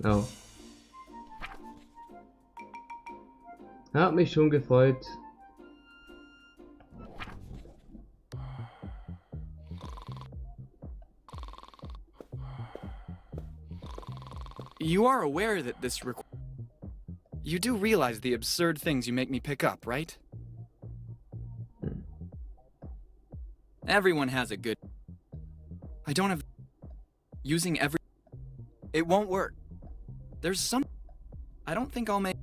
Oh. Hat mich schon gefreut. You are aware that this You do realize the absurd things you make me pick up, right? Everyone has a good... I don't have... Using every... It won't work. There's some... I don't think I'll make...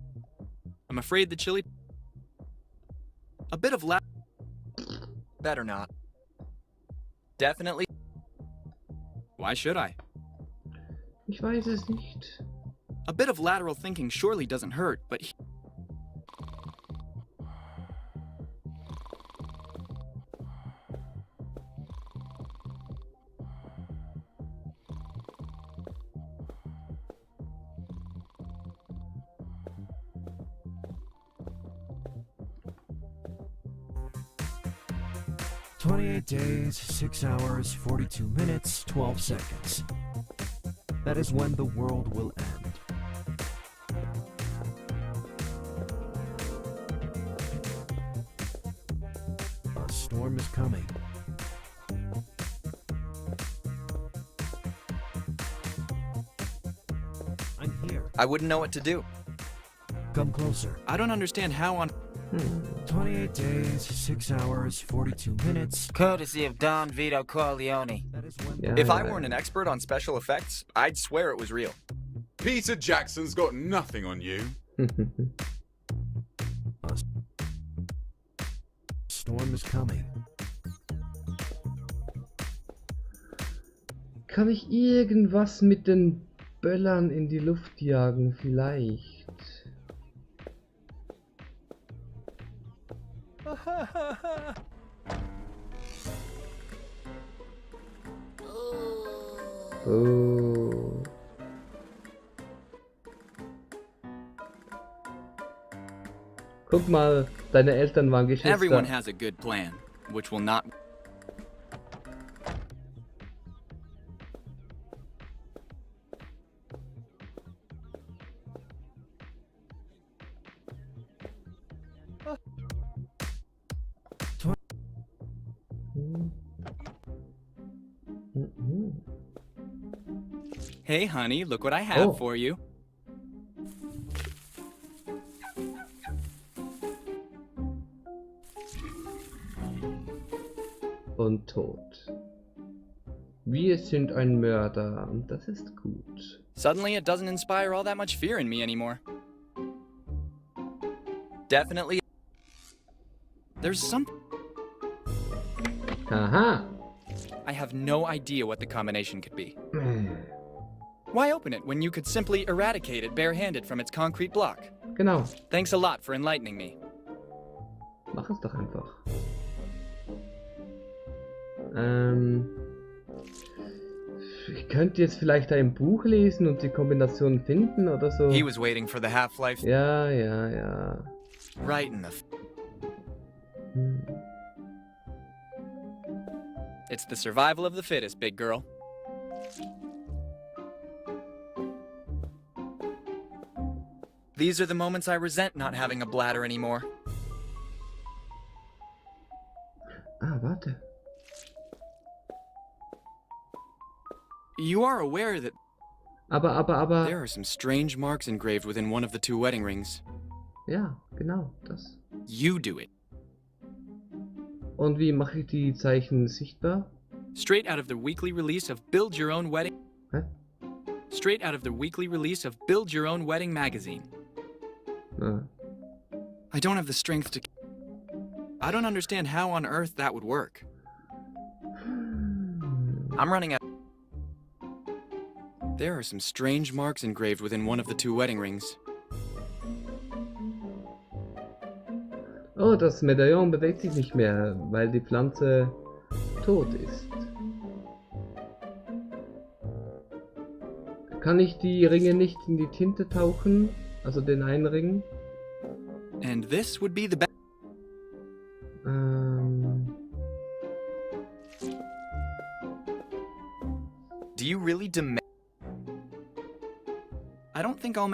I'm afraid the chili... A bit of Better not. Definitely... Why should I? Ich weiß es nicht. A bit of lateral thinking surely doesn't hurt, but... "28 days, 6 hours, 42 minutes, 12 seconds. That is when the world will end. A storm is coming. I'm here. I wouldn't know what to do. Come closer. I don't understand how on... 28 days, 6 hours, 42 minutes. Courtesy of Don Vito Corleone. That is when Ja, If I ja, weren't an expert on special effects, I'd swear it was real. Peter Jackson's got nothing on you. a storm is coming. Kann ich irgendwas mit den Böllern in die Luft jagen? Vielleicht. Oh. Guck mal, deine Eltern waren Everyone Geschwister. has a good plan, which will not... Hey, honey, look what I have Oh. for you. Und tot. Wir sind ein Mörder und das ist gut. Suddenly, it doesn't inspire all that much fear in me anymore. Definitely. There's some... Aha! I have no idea what the combination could be. Why open it when you could simply eradicate it barehanded from its concrete block? Genau. Thanks a lot for enlightening me. Mach es doch einfach. Ich könnte jetzt vielleicht ein Buch lesen und die Kombination finden oder so. He was waiting for the half-life Ja, ja, ja. right in the... It's the survival of the fittest, big girl. These are the moments I resent not having a bladder anymore. Ah, warte. You are aware that Aber. there are some strange marks engraved within one of the two wedding rings. Ja, genau, das. You do it. Und wie mache ich die Zeichen sichtbar? Straight out of the weekly release of Build Your Own Wedding. Hä? Straight out of the weekly release of Build Your Own Wedding magazine. Ah. I don't have the strength to... I don't understand how on earth that would work. I'm running out... There are some strange marks engraved within one of the two wedding rings. Oh, das Medaillon bewegt sich nicht mehr, weil die Pflanze tot ist. Kann ich die Ringe nicht in die Tinte tauchen? Also den einen Ring? And this would be the best... Do you really demand... I don't think I'll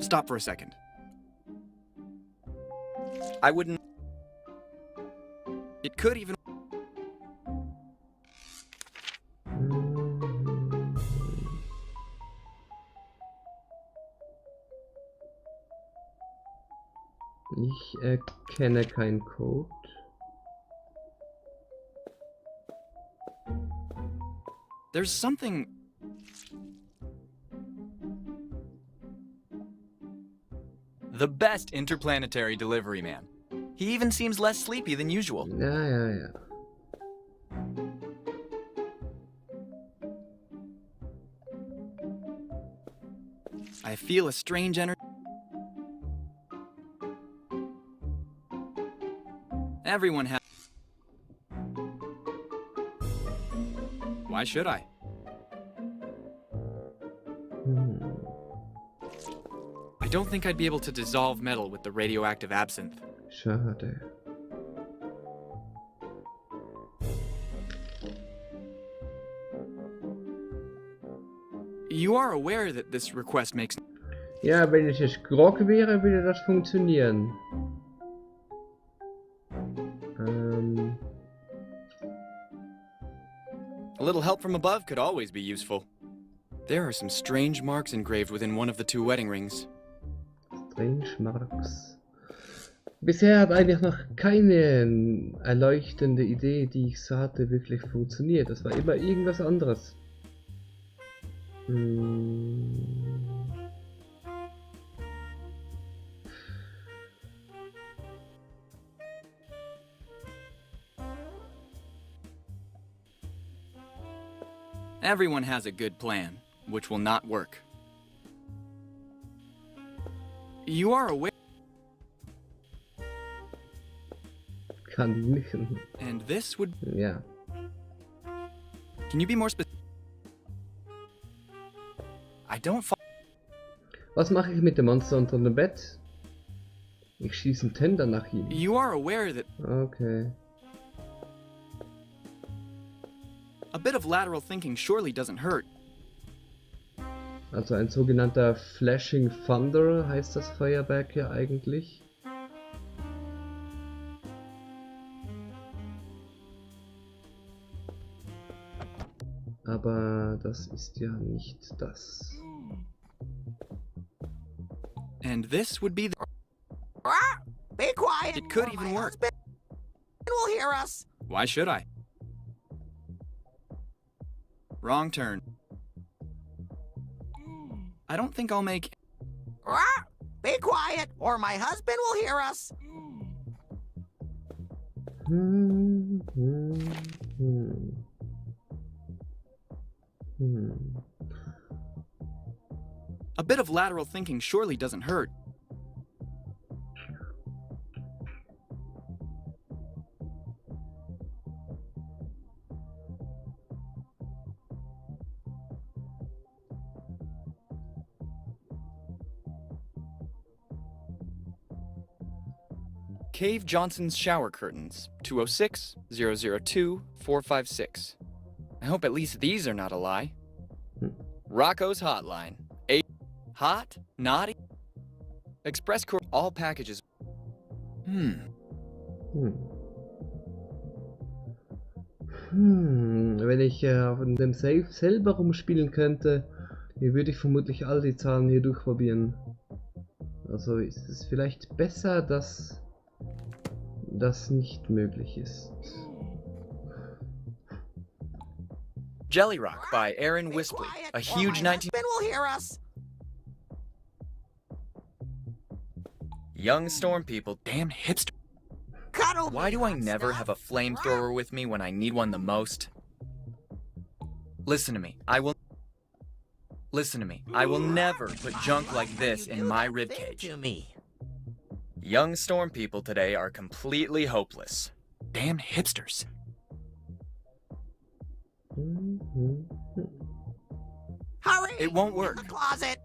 stop for a second. I wouldn't. It could even. Ich erkenne keinen Code. There's something. The best interplanetary delivery man. He even seems less sleepy than usual. Ja. I feel a strange energy. Everyone has. Why should I? I don't think I'd be able to dissolve metal with the radioactive absinthe. Schade. You are aware that this request makes. Ja, wenn ich jetzt Grog wäre, würde das funktionieren. A little help from above could always be useful. There are some strange marks engraved within one of the two wedding rings. Strange Marks. Bisher hat eigentlich noch keine erleuchtende Idee, die ich so hatte, wirklich funktioniert. Das war immer irgendwas anderes. Everyone has a good plan, which will not work. You are aware. Kann die nicht. And this would. Ja. Can you be more specific? I don't. Was mache ich mit dem Monster unter dem Bett? Ich schieße einen Tender nach ihm. You are aware that Okay. a bit of lateral thinking surely doesn't hurt. Also ein sogenannter Flashing Thunder heißt das Feuerwerk ja eigentlich. Aber das ist ja nicht das. And this would be the. Be quiet. It could or even my work. husband will hear us. Why should I? Wrong turn. I don't think I'll make. Be quiet, or my husband will hear us. A bit of lateral thinking surely doesn't hurt. Cave Johnson's shower curtains, 206-002-456. I hope at least these are not a lie. Rocco's hotline. Hot? Naughty? Express courier. All packages. Wenn ich auf dem Safe selber rumspielen könnte, würde ich vermutlich all die Zahlen hier durchprobieren. Also ist es vielleicht besser, dass das nicht möglich ist. Jelly Rock by Aaron Wispley, a huge 19. Will hear us. Young storm people, damn hipster. Cuddle. Why do I never have a flamethrower with me when I need one the most? Listen to me. I will never put junk like this in my ribcage. To me. Young storm people today are completely hopeless. Damn hipsters. Hurry. It won't In work. the closet.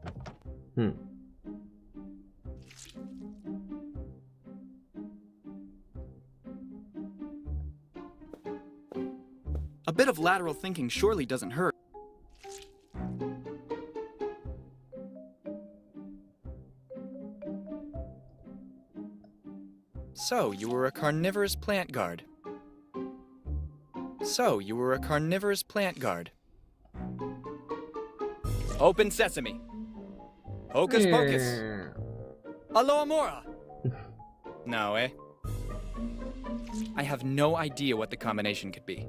A bit of lateral thinking surely doesn't hurt. So, you were a carnivorous plant guard. So, you were a carnivorous plant guard. Open sesame. Hocus pocus. Aloha mora. No, eh? I have no idea what the combination could be.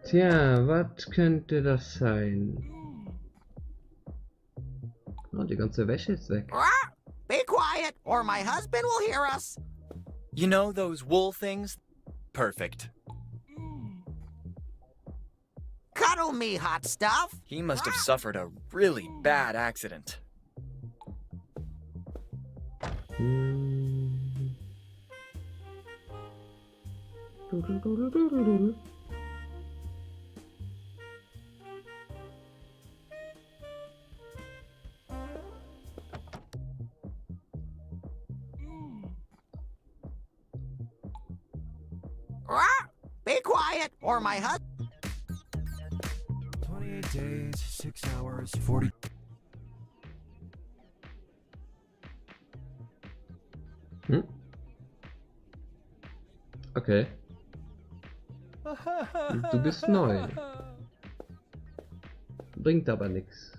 Tja, was könnte das sein? Oh, die ganze Wäsche ist weg. Be quiet, or my husband will hear us. You know those wool things? Perfect. Cuddle me, hot stuff. He must have suffered a really bad accident. Be quiet, or my husband. 28 days, 6 hours, 40. Okay. Du bist neu. Bringt aber nichts.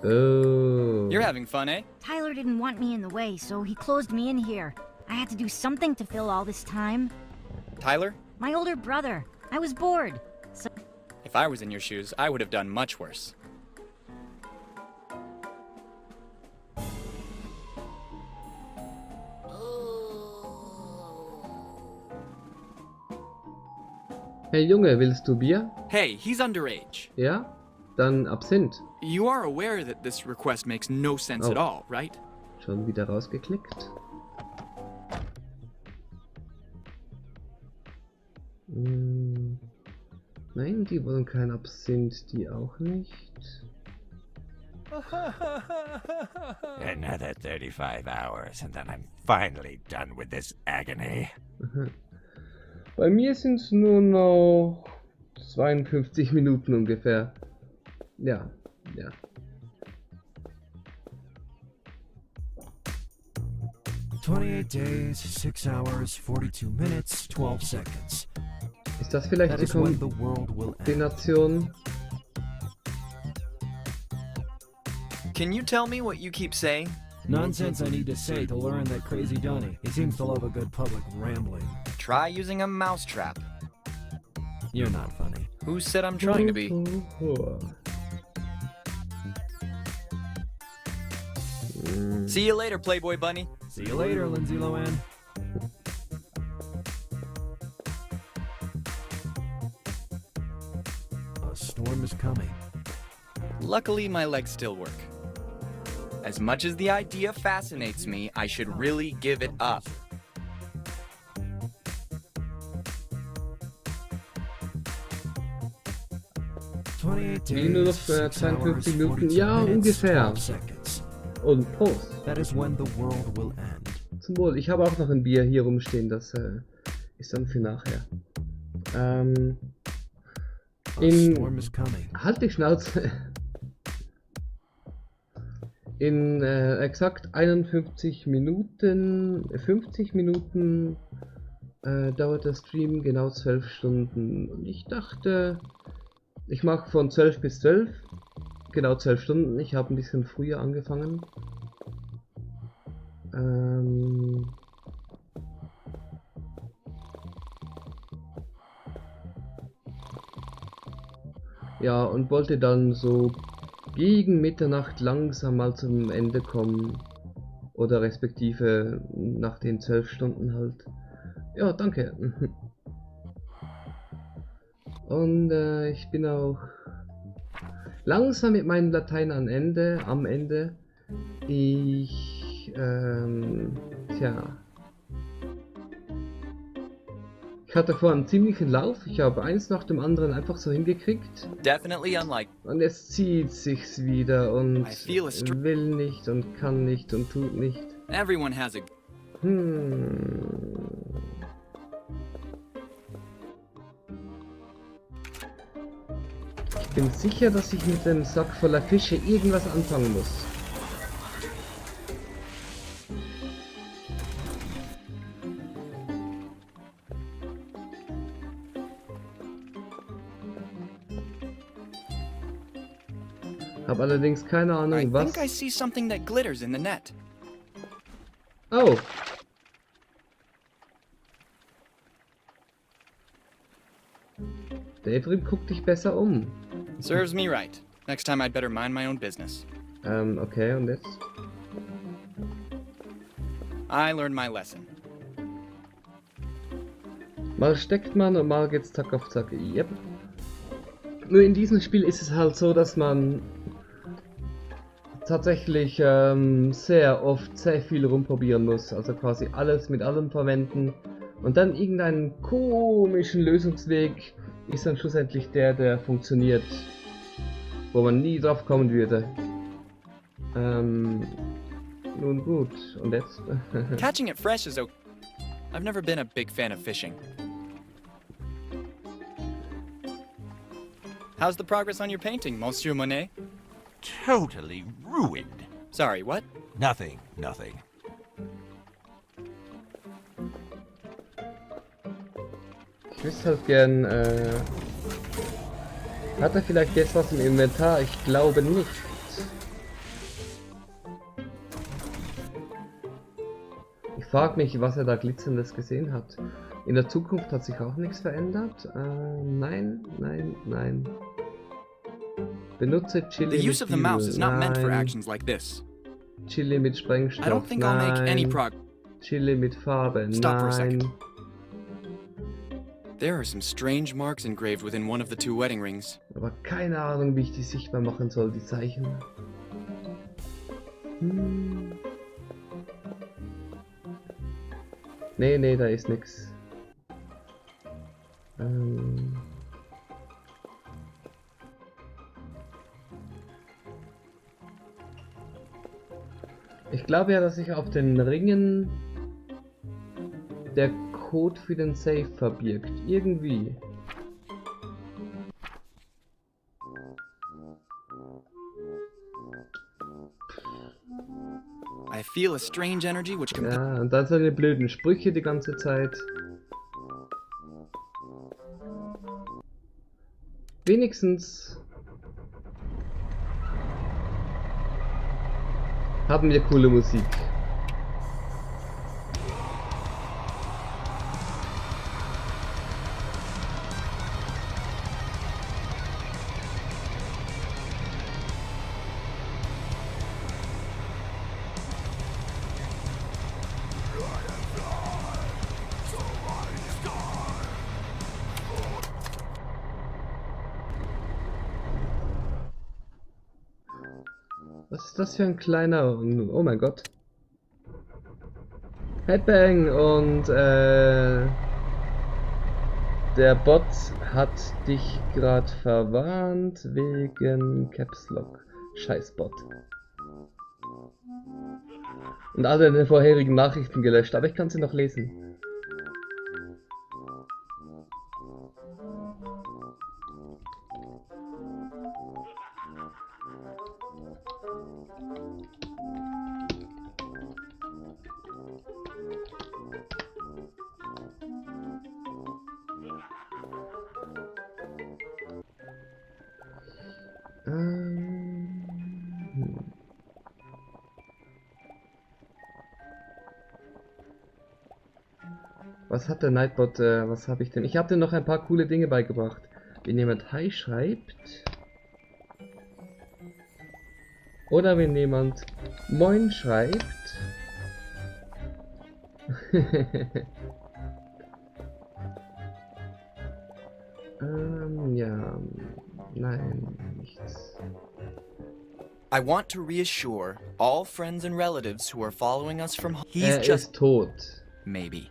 Oh. You're having fun, eh? Tyler didn't want me in the way, so he closed me in here. I had to do something to fill all this time. Tyler, My older brother. I was bored. So if I was in your shoes, I would have done much worse. Hey Junge, willst du Bier? Hey, he's underage. Ja? Dann Absinth. You are aware that this request makes no sense at all, right? Schon wieder rausgeklickt. Nein, die wollen kein Absinth, die auch nicht. Another 35 hours and then I'm finally done with this agony. Bei mir sind es nur noch 52 Minuten ungefähr. Ja, ja. Days, 6 hours, 42 minutes, 12 seconds. Ist das vielleicht That die is when the world will end. Kombination? Can you tell me what you keep saying? Nonsense I need to say to learn that crazy Donny. He seems to love a good public rambling. Try using a mousetrap. You're not funny. Who said I'm trying to be? See you later, Playboy Bunny. See you later, Lindsay Lohan. A storm is coming. Luckily, my legs still work. As much as the idea fascinates me, I should really give it up. Wie nur noch 52 Minuten? Ja, ungefähr. Und Prost. That is when the world will end. Zum Wohl. Ich habe auch noch ein Bier hier rumstehen, das ist dann für nachher. Halt die Schnauze. In exakt 51 Minuten, 50 Minuten dauert der Stream, genau 12 Stunden. Und ich dachte, ich mache von 12 bis 12, genau 12 Stunden. Ich habe ein bisschen früher angefangen. Ja, und wollte dann so gegen Mitternacht langsam mal zum Ende kommen. Oder respektive nach den 12 Stunden halt. Ja, danke. Und ich bin auch langsam mit meinem Latein am Ende. Ich Ich hatte vorhin einen ziemlichen Lauf. Ich habe eins nach dem anderen einfach so hingekriegt. Definitely unlike. Und es zieht sich's wieder und I feel a will nicht und kann nicht und tut nicht. Everyone has a. Ich bin sicher, dass ich mit dem Sack voller Fische irgendwas anfangen muss. Hab allerdings keine I Ahnung, was. think I see something that glitters in the net. Oh! David, guck dich besser um. Serves me right. Next time I'd better mind my own business. Okay, und jetzt? I learned my lesson. Mal steckt man und mal geht's Zack auf Zack. Yep. Nur in diesem Spiel ist es halt so, dass man tatsächlich sehr oft sehr viel rumprobieren muss. Also quasi alles mit allem verwenden. Und dann irgendeinen komischen Lösungsweg ist dann schlussendlich der funktioniert. Wo man nie drauf kommen würde. Nun gut, und jetzt? Catching it fresh is okay. I've never been a big fan of fishing. How's the progress on your painting, Monsieur Monet? Totally ruined. Sorry, what? Nothing, nothing. Ich wüsste halt gern, hat er vielleicht jetzt was im Inventar? Ich glaube nicht. Ich frage mich, was er da glitzerndes gesehen hat. In der Zukunft hat sich auch nichts verändert. Nein, nein, nein. Benutze Chili The use of mit the mouse is not meant for Nein. actions like this. Chili mit Sprengstoff. I don't think I'll make any Nein. progress. Chili mit Farbe. Stop for a second. Nein. There are some strange marks engraved within one of the two wedding rings. Aber keine Ahnung, wie ich die sichtbar machen soll, die Zeichen. Nee, nee, da ist nix. Ich glaube ja, dass sich auf den Ringen der Code für den Safe verbirgt. Irgendwie. I feel a strange energy which can. Ja, und dann seine blöden Sprüche die ganze Zeit. Wenigstens haben wir coole Musik. Was ist das für ein kleiner... Oh mein Gott. Headbang und der Bot hat dich gerade verwarnt wegen Caps Lock. Scheiß Bot. Und alle deine vorherigen Nachrichten gelöscht, aber ich kann sie noch lesen. Was hat der Nightbot, was habe ich denn? Ich habe dir noch ein paar coole Dinge beigebracht. Wenn jemand Hi schreibt. Oder wenn jemand Moin schreibt. Ja. Nein, nichts. I want to reassure all friends and relatives who are following us from home. Er ist tot. Maybe.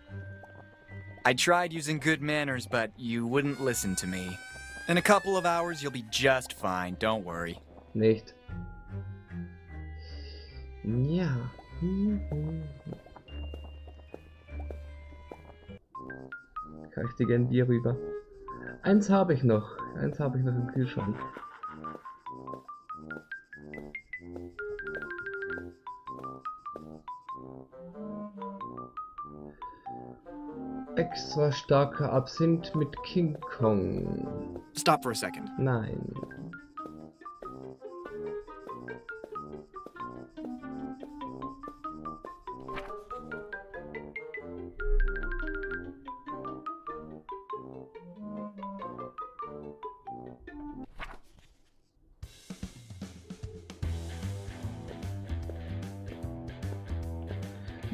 I tried using good manners, but you wouldn't listen to me. In a couple of hours, you'll be just fine, don't worry. Nicht. Ja. Kann ich dir gerne Bier rüber? Eins habe ich noch im Kühlschrank. Extra starker Absinth mit King Kong. Stop for a second. Nein.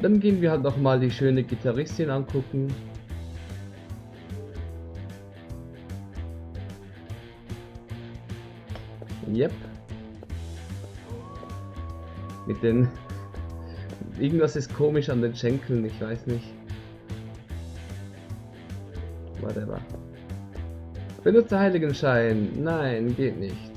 Dann gehen wir halt noch mal die schöne Gitarristin angucken. Yep. Mit den... Irgendwas ist komisch an den Schenkeln, ich weiß nicht. Whatever. Benutze Heiligenschein. Nein, geht nicht.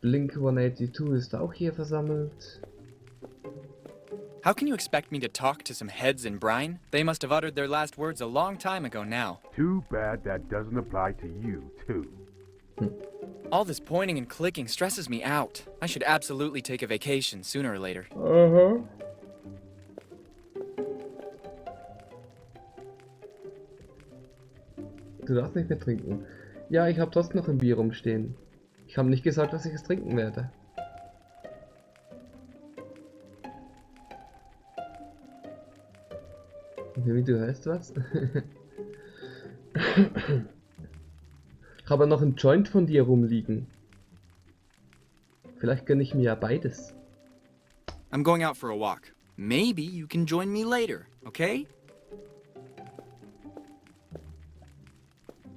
Blink 182 ist auch hier versammelt. How can you expect me to talk to some heads in brine? They must have uttered their last words a long time ago now. Too bad that doesn't apply to you, too. All this pointing and clicking stresses me out. I should absolutely take a vacation sooner or later. Du darfst nicht mehr trinken. Ja, ich habe trotzdem noch ein Bier rumstehen. Ich habe nicht gesagt, dass ich es trinken werde. Wie du hörst was? Ich habe noch einen Joint von dir rumliegen. Vielleicht gönne ich mir ja beides. I'm going out for a walk. Maybe you can join me later, okay?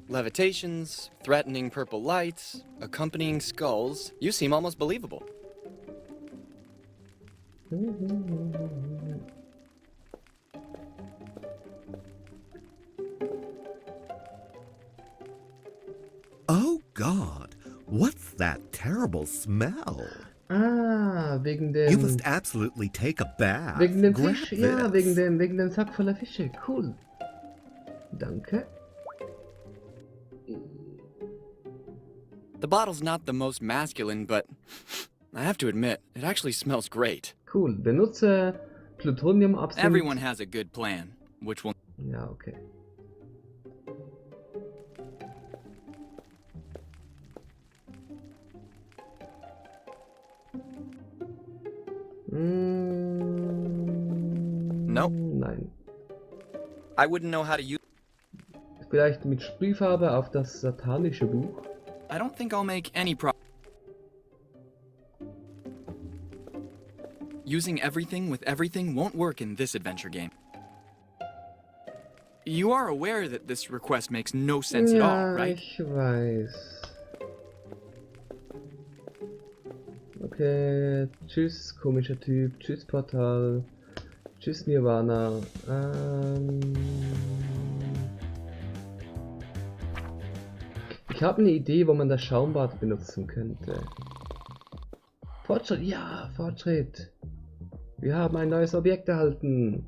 Levitations, threatening purple lights, accompanying skulls. You seem almost believable. Oh God, what's that terrible smell? Ah, wegen dem... You must absolutely take a bath. Wegen dem Grab Fisch, ja, this. wegen dem Sack voller Fische. Cool. Danke. The bottle's not the most masculine, but I have to admit, it actually smells great. Cool. Benutze Plutonium-Absinth. Everyone has a good plan, which will... Ja, okay. Nope. Nein. I wouldn't know how to use... Vielleicht mit Sprühfarbe auf das satanische Buch. I don't think I'll make any Using everything with everything won't work in this adventure game. You are aware that this request makes no sense at all, right? Ich weiß. Okay, tschüss, komischer Typ, tschüss Portal, tschüss Nirvana. Ich habe eine Idee, wo man das Schaumbad benutzen könnte. Fortschritt, ja, Fortschritt. Wir haben ein neues Objekt erhalten.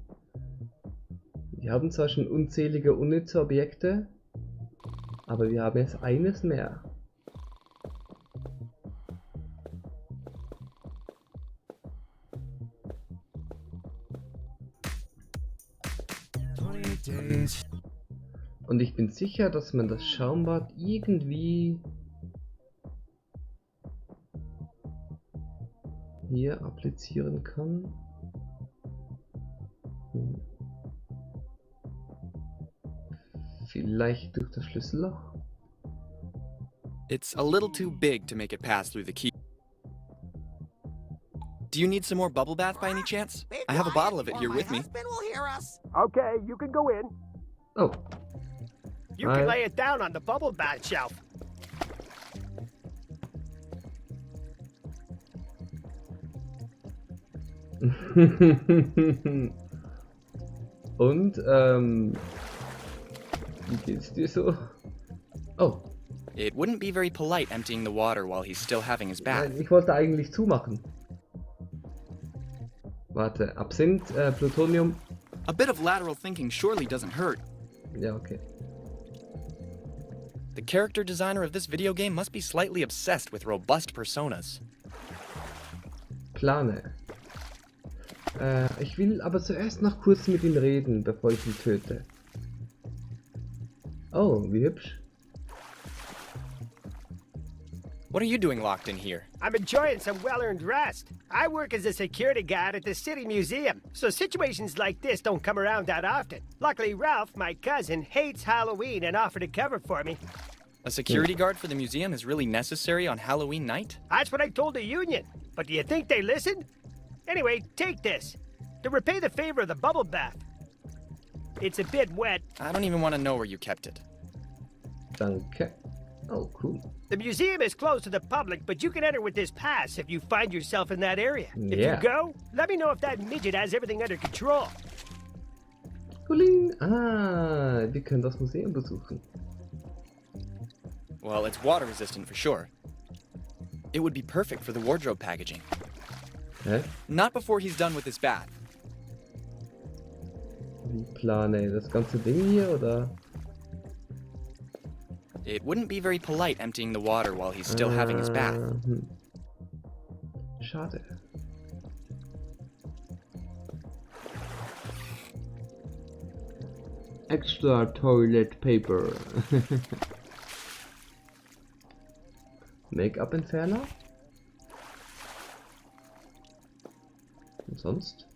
Wir haben zwar schon unzählige unnütze Objekte, aber wir haben jetzt eines mehr. Und ich bin sicher, dass man das Schaumbad irgendwie hier applizieren kann. Vielleicht durch das Schlüsselloch. It's a little too big to make it pass through the key. Do you need some more bubble bath by any chance? Be I have a quiet, bottle of it or here my with me. husband will hear us. Okay, you can go in. Oh. You can lay it down on the bubble bath shelf. Und, wie geht's dir so? Oh. It wouldn't be very polite emptying the water while he's still having his bath. Nein, ich wollte eigentlich zumachen. Warte, Absinth, Plutonium. A bit of lateral thinking surely doesn't hurt. Ja, okay. The character designer of this video game must be slightly obsessed with robust personas. Plane. Ich will aber zuerst noch kurz mit ihm reden, bevor ich ihn töte. Oh, wie hübsch. What are you doing locked in here? I'm enjoying some well-earned rest. I work as a security guard at the city museum, so situations like this don't come around that often. Luckily, Ralph, my cousin, hates Halloween and offered to cover for me. A security guard for the museum is really necessary on Halloween night? That's what I told the union. But do you think they listened? Anyway, take this. To repay the favor of the bubble bath. It's a bit wet. I don't even want to know where you kept it. Danke. Oh, cool. The museum is closed to the public, but you can enter with this pass if you find yourself in that area. If Yeah. you go, let me know if that midget has everything under control. Cooling. Ah, wir können das Museum besuchen. Well, it's water resistant for sure. It would be perfect for the wardrobe packaging. Hä? Not before he's done with his bath. Wie plane das ganze Ding hier, oder? It wouldn't be very polite emptying the water while he's still having his bath. Schade. Extra toilet paper. Make-up-Entferner? Und sonst?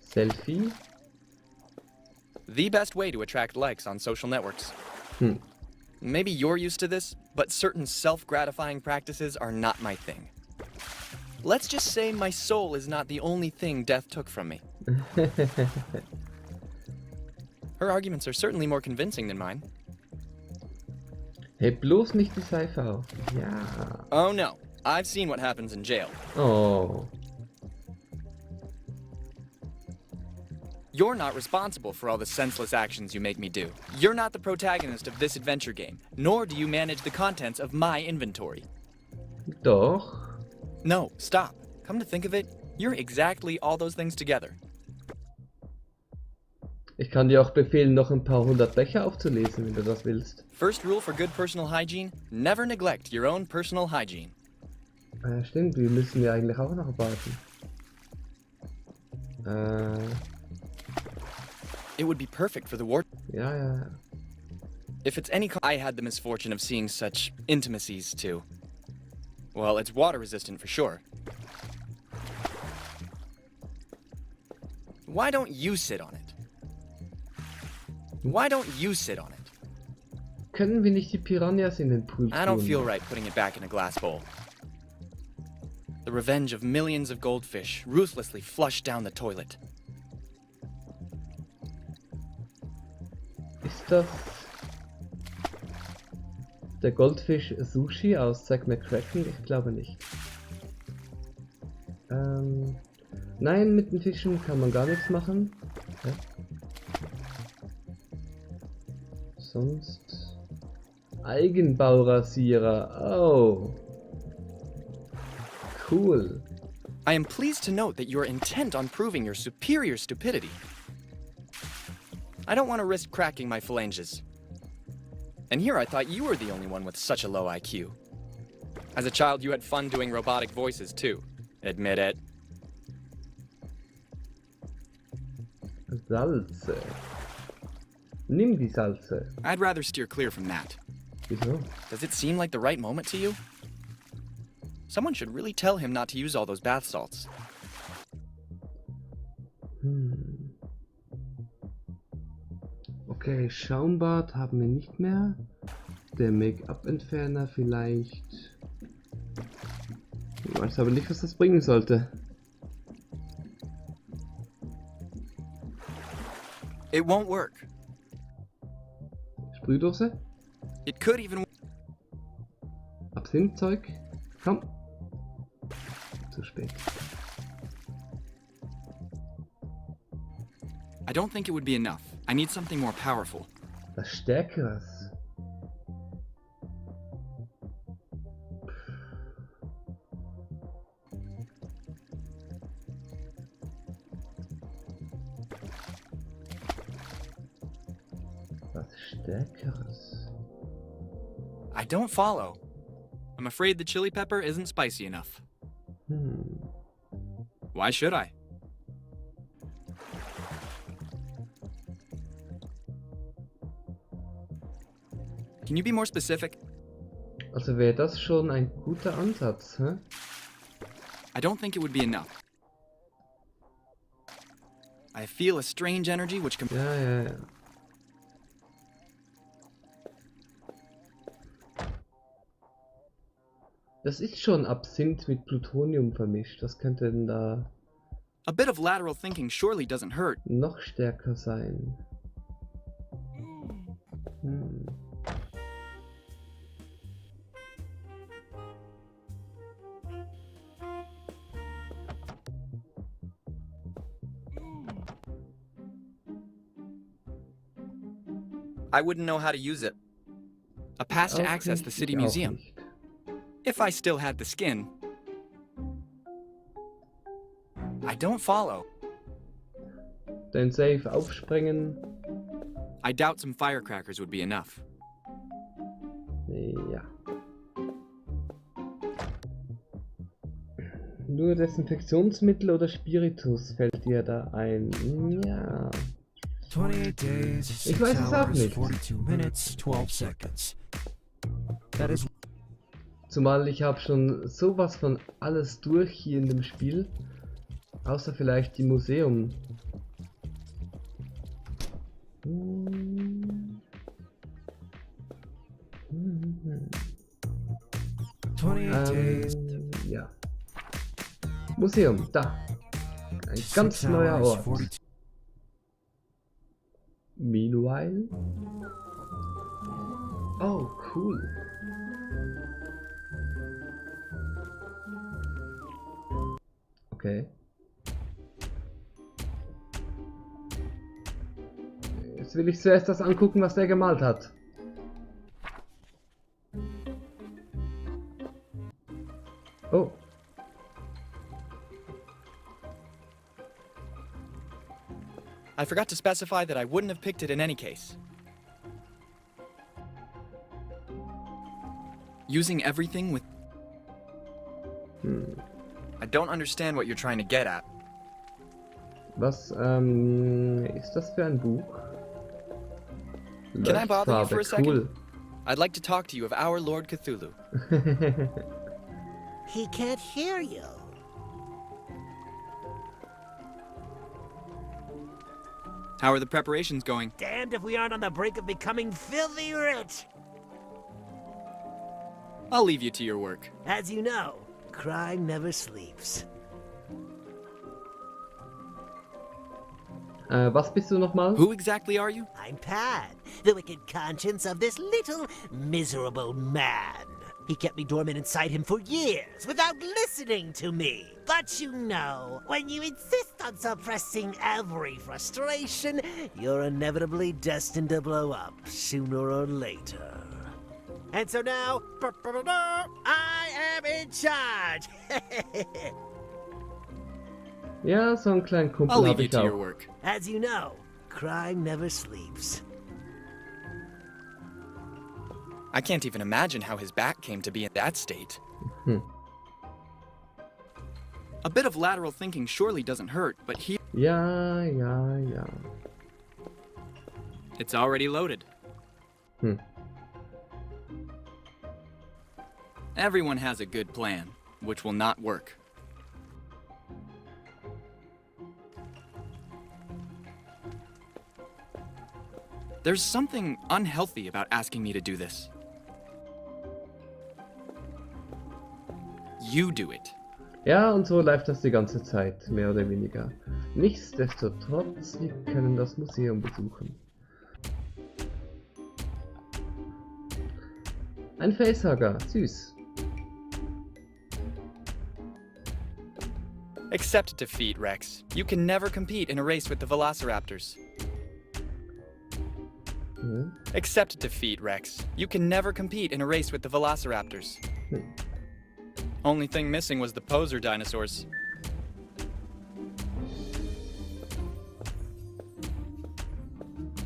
Selfie? The best way to attract likes on social networks. Maybe you're used to this, but certain self-gratifying practices are not my thing. Let's just say my soul is not the only thing death took from me. Her arguments are certainly more convincing than mine. Hey, bloß nicht die Seife auf. Ja. Oh no, I've seen what happens in jail. Oh. You're not responsible for all the senseless actions you make me do. You're not the protagonist of this adventure game, nor do you manage the contents of my inventory. Doch. No, stop. Come to think of it, you're exactly all those things together. Ich kann dir auch befehlen, noch ein paar hundert Becher aufzulesen, wenn du das willst. First rule for good personal hygiene, never neglect your own personal hygiene. Stimmt, wir müssen ja eigentlich auch noch warten. It would be perfect for the ward. Ja. If it's any I had the misfortune of seeing such intimacies too. Well, it's water resistant for sure. Why don't you sit on it? Why don't you sit on it? Können wir nicht die Piranhas in den Pool tun? I don't feel right putting it back in a glass bowl. The revenge of millions of goldfish ruthlessly flushed down the toilet. Ist das der Goldfisch Sushi aus Zack McCracken? Ich glaube nicht. Nein, mit den Fischen kann man gar nichts machen. Ja. Sonst Eigenbaurasierer. Oh. Cool. I am pleased to note that you're intent on proving your superior stupidity. I don't want to risk cracking my phalanges. And here I thought you were the only one with such a low IQ. As a child, you had fun doing robotic voices too. Admit it. Salze. Nimm die Salze. I'd rather steer clear from that. Wieso? Does it seem like the right moment to you? Someone should really tell him not to use all those bath salts. Okay, Schaumbad haben wir nicht mehr. Der Make-up-Entferner vielleicht. Ich weiß aber nicht, was das bringen sollte. It won't work. Sprühdose? It could even... Absinthzeug? Komm. Zu spät. I don't think it would be enough. I need something more powerful. Was Stärkeres. Was Stärkeres. I don't follow. I'm afraid the chili pepper isn't spicy enough. Why should I? Can you be more specific? Also wäre das schon ein guter Ansatz, hä? I don't think it would be enough. I feel a strange energy which can... Ja. Das ist schon Absinth mit Plutonium vermischt. Was könnte denn da A bit of lateral thinking surely doesn't hurt. noch stärker sein? I wouldn't know how to use it. A pass to access the city museum. If I still had the skin. I don't follow. Dein Safe aufsprengen. I doubt some firecrackers would be enough. Ja. Nur Desinfektionsmittel oder Spiritus fällt dir da ein? Ja. 28 days, 6 Ich weiß es auch hours, nicht. 42 minutes, 12 seconds. That is Zumal ich habe schon sowas von alles durch hier in dem Spiel. Außer vielleicht die Museum. 28 days. Ja. Museum, da. Ein ganz 6 neuer hours, Ort. 42. Meanwhile. Oh, cool. Okay. Jetzt will ich zuerst das angucken, was der gemalt hat. Oh. I forgot to specify that I wouldn't have picked it in any case. Using everything with... I don't understand what you're trying to get at. Was ist das für ein Buch? Can I bother you for a second? Cool. I'd like to talk to you of our Lord Cthulhu. He can't hear you. How are the preparations going? Damned if we aren't on the brink of becoming filthy rich. I'll leave you to your work. As you know, crime never sleeps. Was bist du nochmal? Who exactly are you? I'm Pat, the wicked conscience of this little miserable man. He kept me dormant inside him for years without listening to me. But you know, when you insist on suppressing every frustration, you're inevitably destined to blow up sooner or later. And so now, I am in charge. Ja, so einen kleinen I'll Kumpel leave habe you ich to your auch. work. As you know, crime never sleeps. I can't even imagine how his back came to be in that state. A bit of lateral thinking surely doesn't hurt, but he... Ja. It's already loaded. Everyone has a good plan, which will not work. There's something unhealthy about asking me to do this. You do it. Ja, und so läuft das die ganze Zeit, mehr oder weniger. Nichtsdestotrotz, wir können das Museum besuchen. Ein Facehugger, süß. Accept defeat, Rex. You can never compete in a race with the velociraptors. Accept defeat, Rex. You can never compete in a race with the velociraptors. Only thing missing was the poser dinosaurs.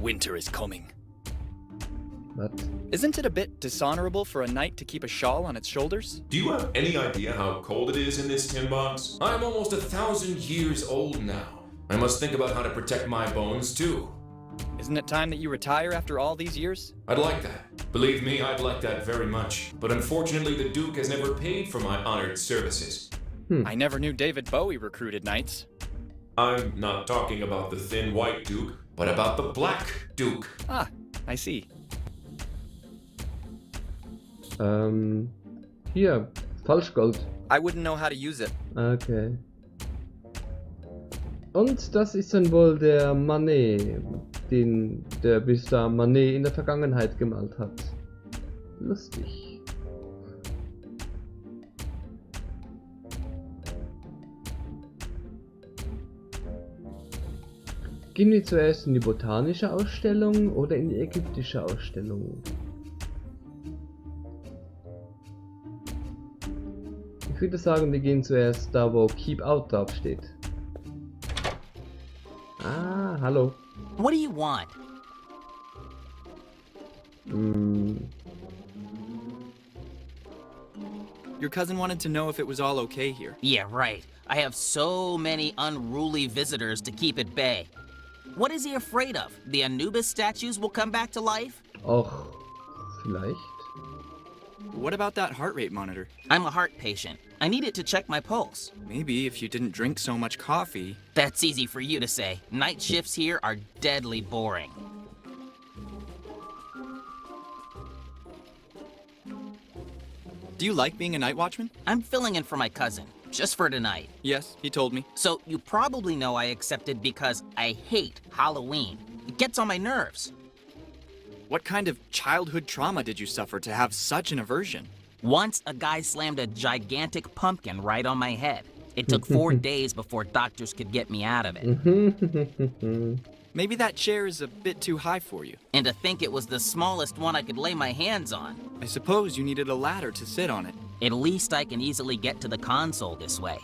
Winter is coming. What? Isn't it a bit dishonorable for a knight to keep a shawl on its shoulders? Do you have any idea how cold it is in this tin box? I'm almost 1,000 years old now. I must think about how to protect my bones too. Isn't it time that you retire after all these years? I'd like that. Believe me, I'd like that very much. But unfortunately, the Duke has never paid for my honored services. I never knew David Bowie recruited knights. I'm not talking about the thin white Duke, but about the black Duke. Ah, I see. Hier, Falschgold. I wouldn't know how to use it. Okay. Und das ist dann wohl der Manet, der bis da Manet in der Vergangenheit gemalt hat. Lustig. Gehen wir zuerst in die botanische Ausstellung oder in die ägyptische Ausstellung? Ich würde sagen, wir gehen zuerst da, wo Keep Out drauf steht. Ah, hallo. What do you want? Your cousin wanted to know if it was all okay here. Yeah, right. I have so many unruly visitors to keep at bay. What is he afraid of? The Anubis statues will come back to life? Och, vielleicht. What about that heart rate monitor? I'm a heart patient. I need it to check my pulse. Maybe if you didn't drink so much coffee. That's easy for you to say. Night shifts here are deadly boring. Do you like being a night watchman? I'm filling in for my cousin, just for tonight. Yes, he told me. So you probably know I accepted because I hate Halloween. It gets on my nerves. What kind of childhood trauma did you suffer to have such an aversion? Once a guy slammed a gigantic pumpkin right on my head. It took 4 days before doctors could get me out of it. Maybe that chair is a bit too high for you. And to think it was the smallest one I could lay my hands on. I suppose you needed a ladder to sit on it. At least I can easily get to the console this way.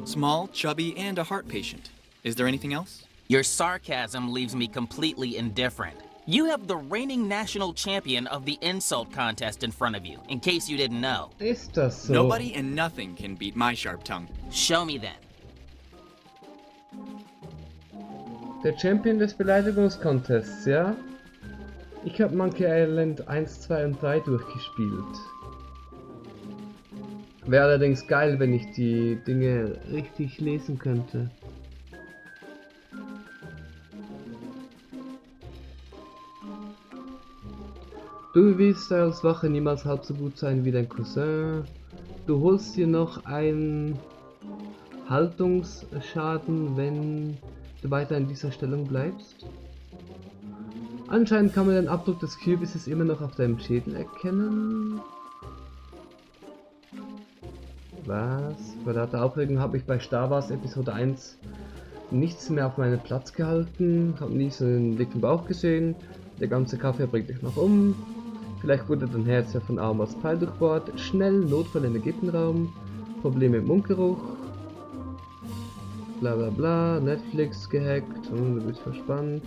Small, chubby, and a heart patient. Is there anything else? Your sarcasm leaves me completely indifferent. You have the reigning national champion of the insult contest in front of you, in case you didn't know. Ist das so? Nobody and nothing can beat my sharp tongue. Show me then. Der Champion des Beleidigungscontests, ja? Ich habe Monkey Island 1, 2 und 3 durchgespielt. Wäre allerdings geil, wenn ich die Dinge richtig lesen könnte. Du willst als Wache niemals halb so gut sein wie dein Cousin. Du holst dir noch einen Haltungsschaden, wenn du weiter in dieser Stellung bleibst. Anscheinend kann man den Abdruck des Kürbisses immer noch auf deinem Schädel erkennen. Was? Bei der Aufregung habe ich bei Star Wars Episode 1 nichts mehr auf meinen Platz gehalten, habe nie so einen dicken Bauch gesehen. Der ganze Kaffee bringt dich noch um. Vielleicht wurde dein Herz ja von Arm als Pfeil durchbohrt. Schnell, Notfall in den Gittenraum. Probleme im Mundgeruch. Bla bla bla. Netflix gehackt. Du bist verspannt.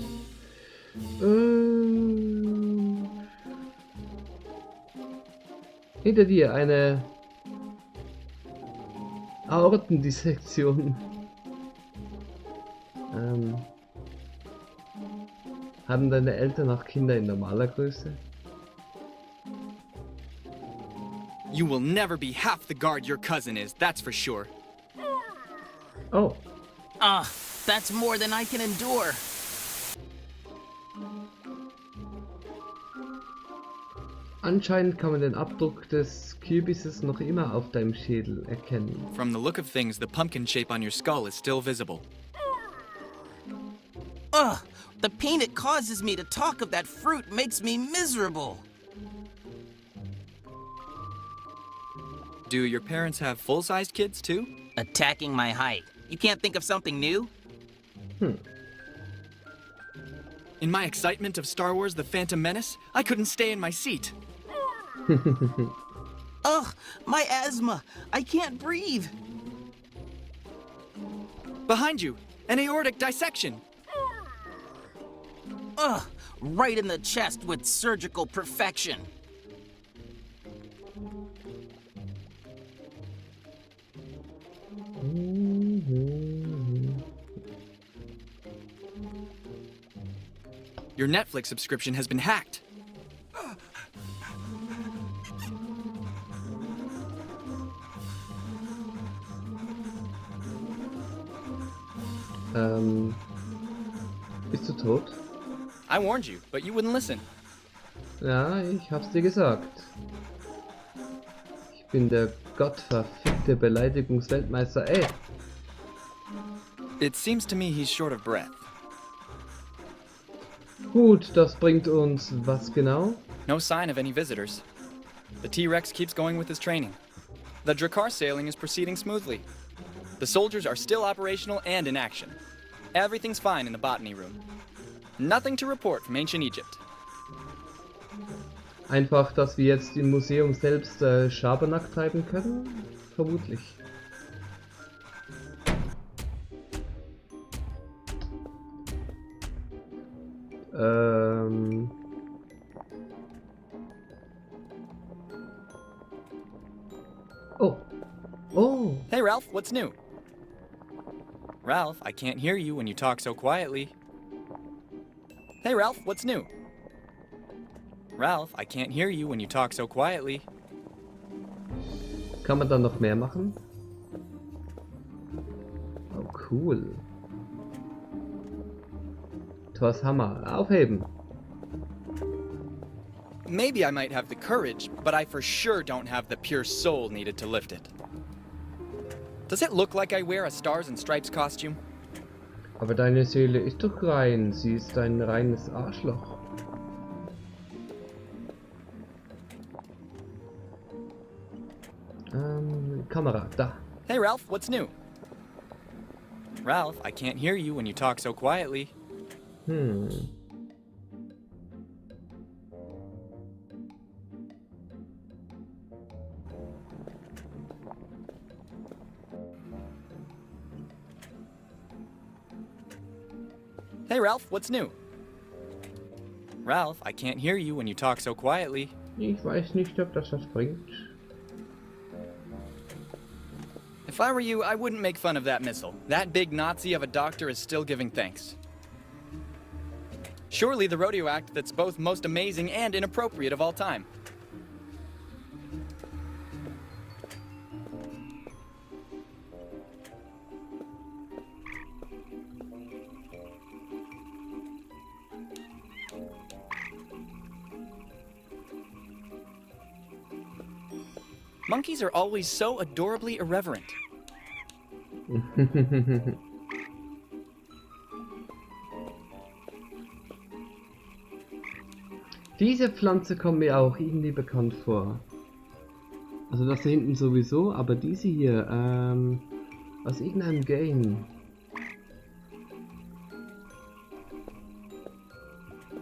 Hinter dir eine Aortendissektion. Haben deine Eltern auch Kinder in normaler Größe? You will never be half the guard your cousin is, that's for sure. Oh. That's more than I can endure. Anscheinend kann man den Abdruck des Kürbisses noch immer auf deinem Schädel erkennen. From the look of things, the pumpkin shape on your skull is still visible. Ugh! The pain it causes me to talk of that fruit makes me miserable. Do your parents have full-sized kids too? Attacking my height. You can't think of something new? In my excitement of Star Wars The Phantom Menace, I couldn't stay in my seat. Ugh, my asthma. I can't breathe. Behind you, an aortic dissection. Ugh, right in the chest with surgical perfection. Your Netflix subscription has been hacked. Bist du tot? I warned you, but you wouldn't listen. Ja, ich hab's dir gesagt. Ich bin der gottverfickte Beleidigungsweltmeister. Ey! It seems to me he's short of breath. Gut, das bringt uns was genau? No sign of any visitors. The T-Rex keeps going with his training. The Drakkar sailing is proceeding smoothly. The soldiers are still operational and in action. Everything's fine in the botany room. Nothing to report from ancient Egypt. Einfach, dass wir jetzt im Museum selbst Schabernack treiben können? Vermutlich. Oh. Oh. Hey, Ralph, what's new? Ralph, I can't hear you when you talk so quietly. Hey, Ralph, what's new? Ralph, I can't hear you when you talk so quietly. Kann man da noch mehr machen? Oh, cool. Thors Hammer. Aufheben. Maybe I might have the courage, but I for sure don't have the pure soul needed to lift it. Does it look like I wear a Stars and Stripes costume? Aber deine Seele ist doch rein. Sie ist ein reines Arschloch. Kamera, da. Hey, Ralph, what's new? Ralph, I can't hear you when you talk so quietly. Hey, Ralph, what's new? Ralph, I can't hear you when you talk so quietly. Ich weiß nicht, ob das was bringt. If I were you, I wouldn't make fun of that missile. That big Nazi of a doctor is still giving thanks. Surely the rodeo act that's both most amazing and inappropriate of all time. Monkeys are always so adorably irreverent. Diese Pflanze kommt mir auch irgendwie bekannt vor. Also das da hinten sowieso, aber diese hier, aus irgendeinem Game.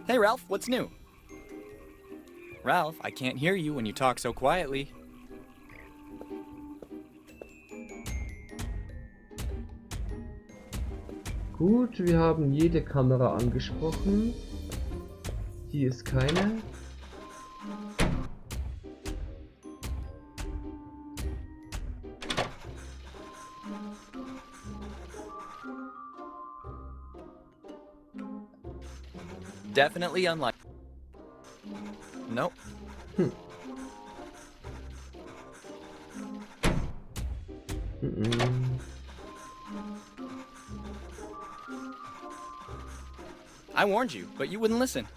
Hey, Ralph, what's new? Ralph, I can't hear you when you talk so quietly. Gut, wir haben jede Kamera angesprochen. Hier ist keine. Definitely unlike. Nope. I warned you, but you wouldn't listen.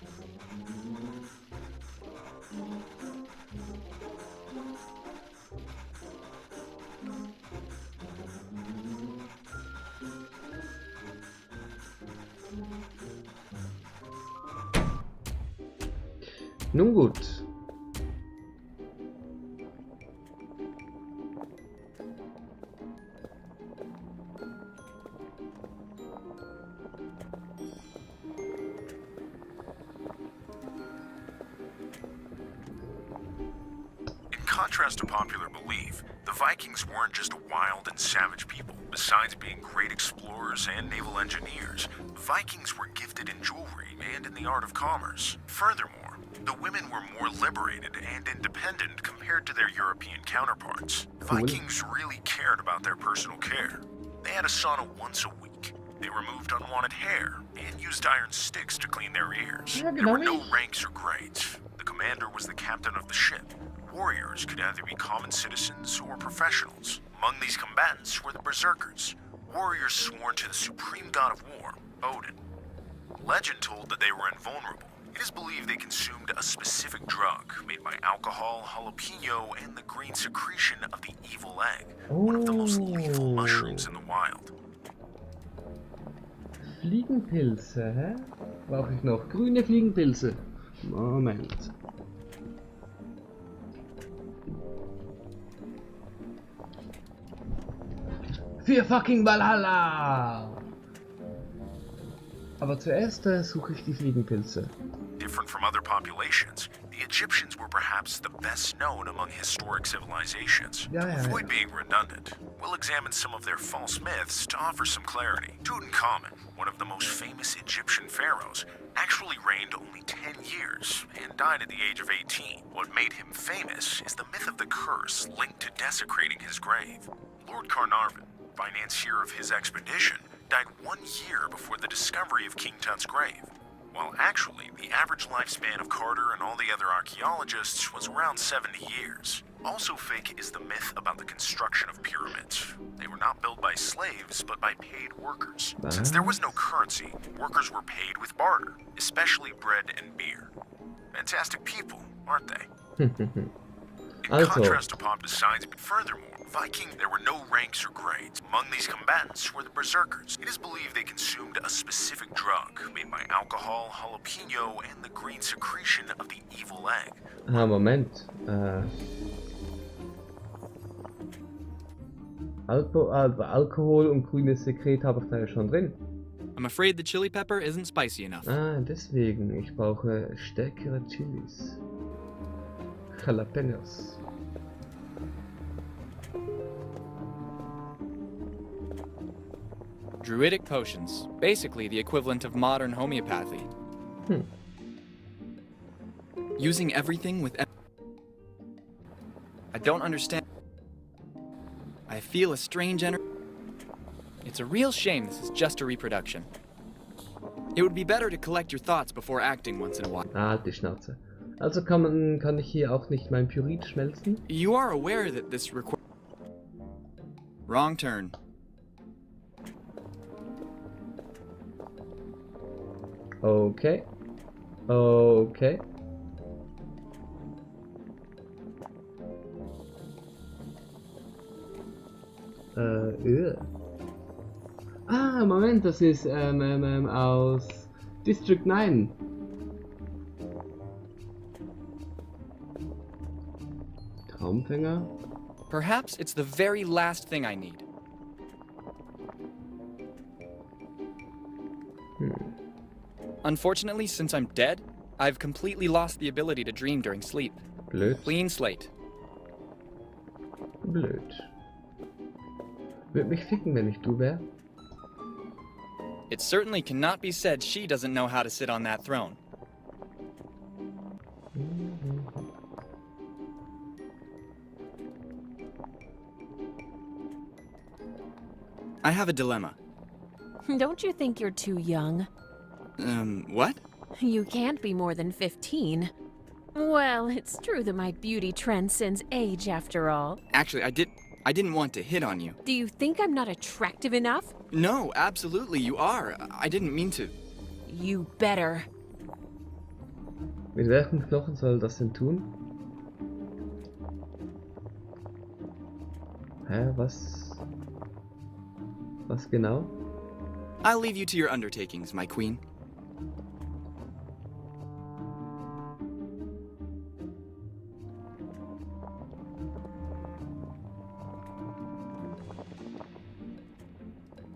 Nun gut. contrast to popular belief, the Vikings weren't just wild and savage people. Besides being great explorers and naval engineers, Vikings were gifted in jewelry and in the art of commerce. Furthermore, the women were more liberated and independent compared to their European counterparts. Vikings really cared about their personal care. They had a sauna once a week. They removed unwanted hair and used iron sticks to clean their ears. There were no ranks or grades. The commander was the captain of the ship. Warriors could either be common citizens or professionals. Among these combatants were the berserkers, warriors sworn to the supreme god of war, Odin. Legend told that they were invulnerable. It is believed they consumed a specific drug made by alcohol, jalapeno, and the green secretion of the evil egg, one of the most lethal mushrooms in the wild. Fliegenpilze, hä? Brauche ich noch grüne Fliegenpilze? Moment. Für fucking Valhalla! Aber zuerst suche ich die Fliegenpilze. Different from other populations, the Egyptians were perhaps the best known among historic civilizations. To avoid being redundant, we'll examine some of their false myths to offer some clarity. Tutankhamun, one of the most famous Egyptian pharaohs, actually reigned only 10 years and died at the age of 18. What made him famous is the myth of the curse linked to desecrating his grave. Lord Carnarvon, financier of his expedition, died 1 year before the discovery of King Tut's grave, while actually the average lifespan of Carter and all the other archaeologists was around 70 years. Also fake is the myth about the construction of pyramids. They were not built by slaves, but by paid workers. Since there was no currency, workers were paid with barter, especially bread and beer. Fantastic people, aren't they? In contrast to pop besides, but furthermore, Viking, there were no ranks or grades. Among these combatants were the berserkers. It is believed they consumed a specific drug made by alcohol, jalapeno, and the green secretion of the evil egg. Moment. Alkohol und grünes Sekret habe ich da ja schon drin. I'm afraid the chili pepper isn't spicy enough. Deswegen. Ich brauche stärkere Chilis. Jalapenos. Druidic potions, basically the equivalent of modern homeopathy. Using everything with I don't understand. I feel a strange energy. It's a real shame this is just a reproduction. It would be better to collect your thoughts before acting once in a while. Halt die Schnauze. Also kann ich hier auch nicht mein Pyrit schmelzen? You are aware that this Wrong turn. Okay. Okay. Moment, das ist aus District 9. Traumfänger. Perhaps it's the very last thing I need. Unfortunately, since I'm dead, I've completely lost the ability to dream during sleep. Blöd. Clean slate. Blöd. Würde mich ficken, wenn ich du wär. It certainly cannot be said she doesn't know how to sit on that throne. I have a dilemma. Don't you think you're too young? What? You can't be more than 15. Well, it's true that my beauty transcends age after all. Actually, I didn't want to hit on you. Do you think I'm not attractive enough? No, absolutely, you are. I didn't mean to. You better. Mit welchem Knochen soll das denn tun? Hä, was? Was genau? I'll leave you to your undertakings, my queen.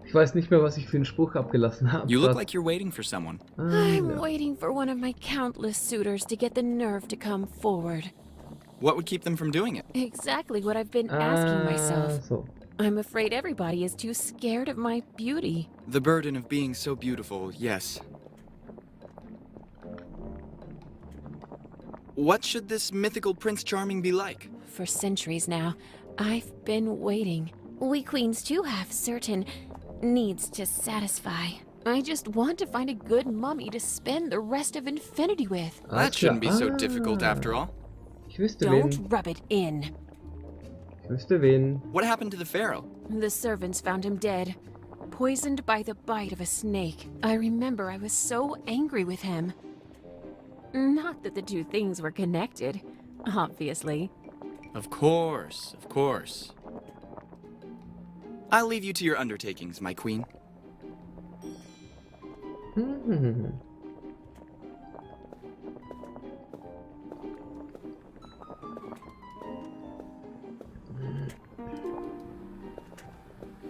Ich weiß nicht mehr, was ich für einen Spruch abgelassen habe. You look like you're waiting for someone. I'm waiting for one of my countless suitors to get the nerve to come forward. What would keep them from doing it? Exactly what I've been asking myself. So. I'm afraid everybody is too scared of my beauty. The burden of being so beautiful, yes. What should this mythical Prince Charming be like? For centuries now, I've been waiting. We queens too have certain needs to satisfy. I just want to find a good mummy to spend the rest of infinity with. That shouldn't be so difficult after all. Ich wüsste Don't wen. rub it in. Ich wüsste wen. What happened to the pharaoh? The servants found him dead, poisoned by the bite of a snake. I remember I was so angry with him. Not that the two things were connected, obviously. Of course, of course. I'll leave you to your undertakings, my queen.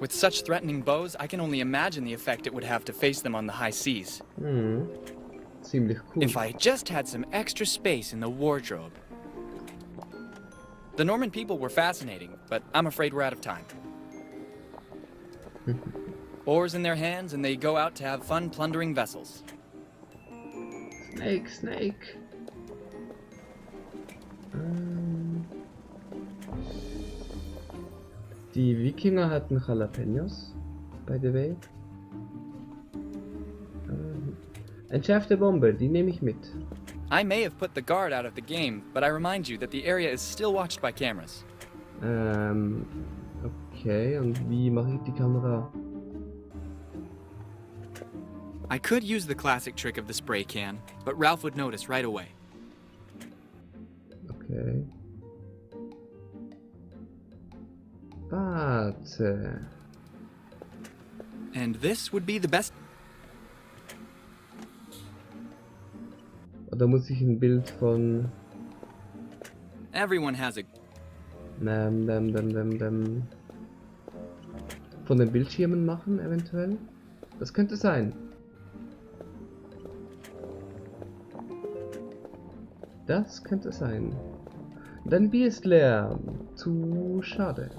With such threatening bows, I can only imagine the effect it would have to face them on the high seas. Ziemlich cool. If I just had some extra space in the wardrobe. The Norman people were fascinating, but I'm afraid we're out of time. Oars in their hands, and they go out to have fun plundering vessels. Snake, snake. Die Wikinger hatten Jalapenos, by the way. Entschärfte Bombe, die nehme ich mit. I may have put the guard out of the game, but I remind you that the area is still watched by cameras. Okay, und wie mache ich die Kamera? I could use the classic trick of the spray can, but Ralph would notice right away. Okay. Warte. And this would be the best. Oder muss ich ein Bild von... Everyone has a... Von den Bildschirmen machen, eventuell? Das könnte sein. Das könnte sein. Dein Bier ist leer. Zu schade.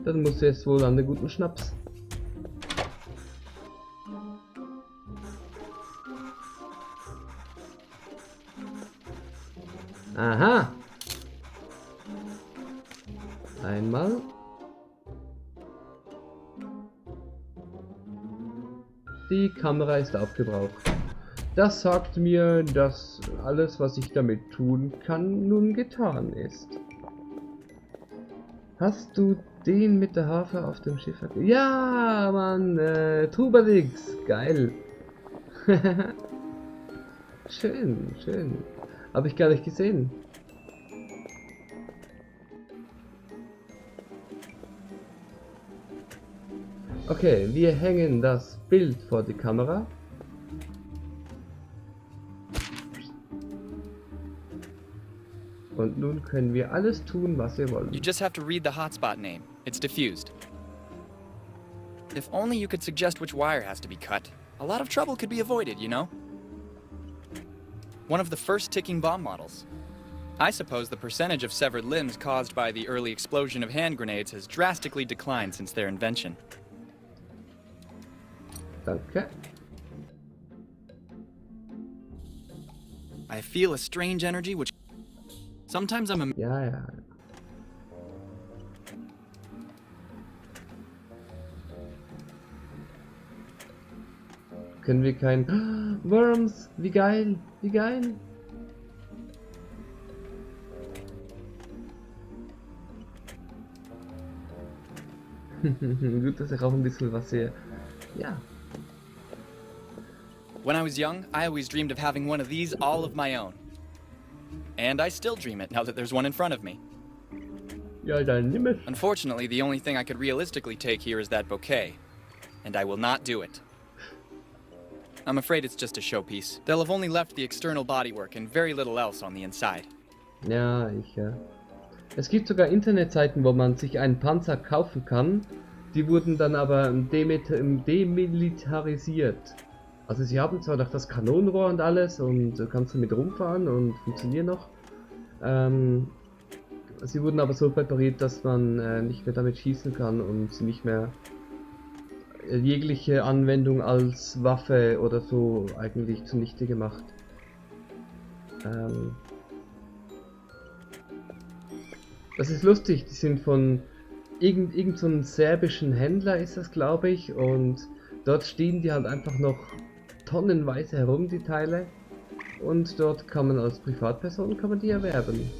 Dann musst du jetzt wohl an den guten Schnaps. Aha! Einmal. Die Kamera ist aufgebraucht. Das sagt mir, dass alles, was ich damit tun kann, nun getan ist. Hast du den mit der Harfe auf dem Schiff? Ja, Mann, Trubadix, geil. Schön, schön. Habe ich gar nicht gesehen. Okay, wir hängen das Bild vor die Kamera. Und nun können wir alles tun, was wir wollen. You just have to read the hotspot name. It's diffused. If only you could suggest which wire has to be cut. A lot of trouble could be avoided, you know? One of the first ticking bomb models. I suppose the percentage of severed limbs caused by the early explosion of hand grenades has drastically declined since their invention. Danke. I feel a strange energy which... Sometimes I'm a... Ja, ja. Können wir kein... Worms! Wie geil! Wie geil! Gut, dass ich auch ein bisschen was sehe. Ja. When I was young, I always dreamed of having one of these all of my own. And I still dream it now that there's one in front of me. Ja, dann nimm es. Unfortunately, the only thing I could realistically take here is that bouquet. And I will not do it. I'm afraid it's just a showpiece. They'll have only left the external bodywork and very little else on the inside. Ja, ja. Es gibt sogar Internetseiten, wo man sich einen Panzer kaufen kann. Die wurden dann aber demilitarisiert. Also sie haben zwar noch das Kanonenrohr und alles und du kannst damit rumfahren und funktionieren noch. Sie wurden aber so präpariert, dass man nicht mehr damit schießen kann und sie nicht mehr jegliche Anwendung als Waffe oder so eigentlich zunichte gemacht. Das ist lustig, die sind von irgend so einem serbischen Händler ist das, glaube ich, und dort stehen die halt einfach noch tonnenweise herum, die Teile, und dort kann man als Privatperson die erwerben.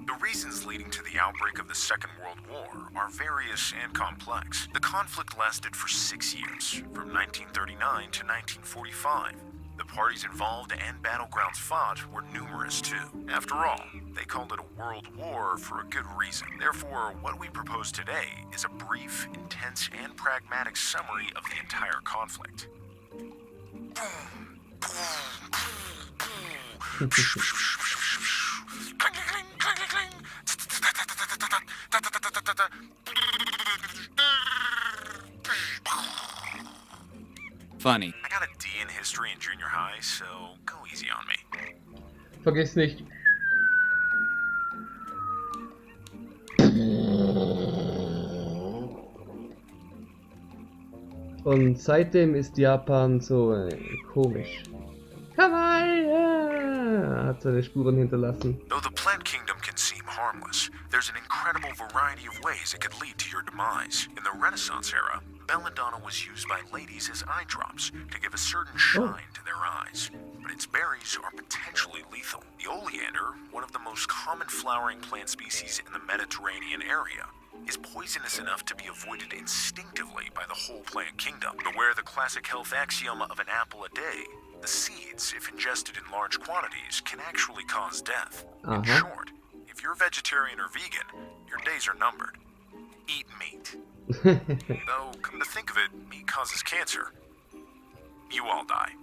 The reasons leading to the outbreak of the Second World War are various and complex. The conflict lasted for 6 years, from 1939 to 1945. The parties involved and battlegrounds fought were numerous too. After all, they called it a world war for a good reason. Therefore, what we propose today is a brief, intense, and pragmatic summary of the entire conflict. Funny. I got a D in history in junior high, so go easy on me. Vergiss nicht. Und seitdem ist Japan so komisch. Kawaii! Hat seine Spuren hinterlassen. Though the plant kingdom can seem harmless, there's an incredible variety of ways it could lead to your demise. In the Renaissance era, belladonna was used by ladies as eye drops to give a certain shine to their eyes. But its berries are potentially lethal. The oleander, one of the most common flowering plant species in the Mediterranean area, is poisonous enough to be avoided instinctively by the whole plant kingdom. Beware the classic health axiom of an apple a day. The seeds, if ingested in large quantities, can actually cause death. In short, if you're vegetarian or vegan, your days are numbered. Eat meat. Though, come to think of it, meat causes cancer. You all die.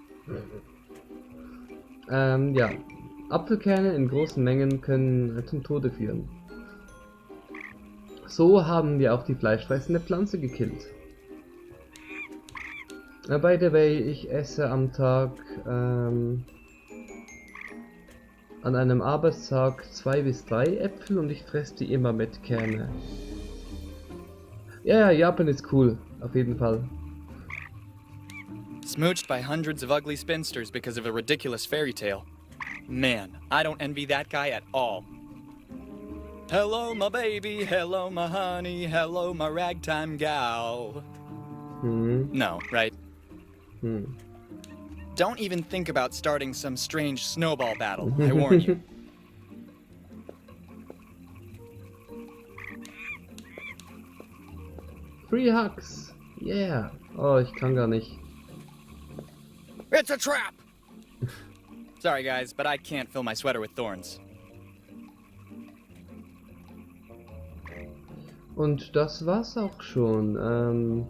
Ja. Apfelkerne in großen Mengen können zum Tode führen. So haben wir auch die fleischfressende Pflanze gekillt. By the way, ich esse am Tag, an einem Arbeitstag 2 bis 3 Äpfel und ich fresse die immer mit Kerne. Ja, Japan ist cool, auf jeden Fall. Smooched by hundreds of ugly spinsters because of a ridiculous fairy tale. Man, I don't envy that guy at all. Hello, my baby, hello, my honey, hello, my ragtime gal. No, right? Don't even think about starting some strange snowball battle, I warn you. Free hugs! Yeah! Oh, ich kann gar nicht. It's a trap! Sorry guys, but I can't fill my sweater with thorns. Und das war's auch schon.